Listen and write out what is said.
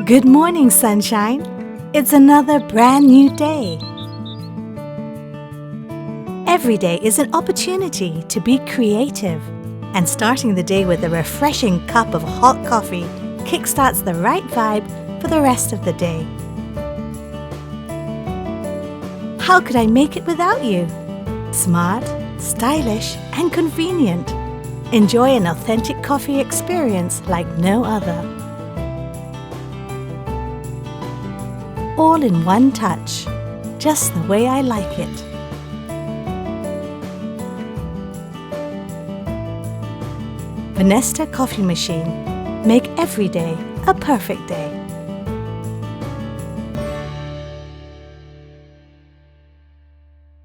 Good morning, sunshine. It's another brand new day. Every day is an opportunity to be creative, and starting the day with a refreshing cup of hot coffee kickstarts the right vibe for the rest of the day. How could I make it without you? Smart, stylish, and convenient. Enjoy an authentic coffee experience like no other. All in one touch, just the way I like it. Vanesta Coffee Machine. Make every day a perfect day.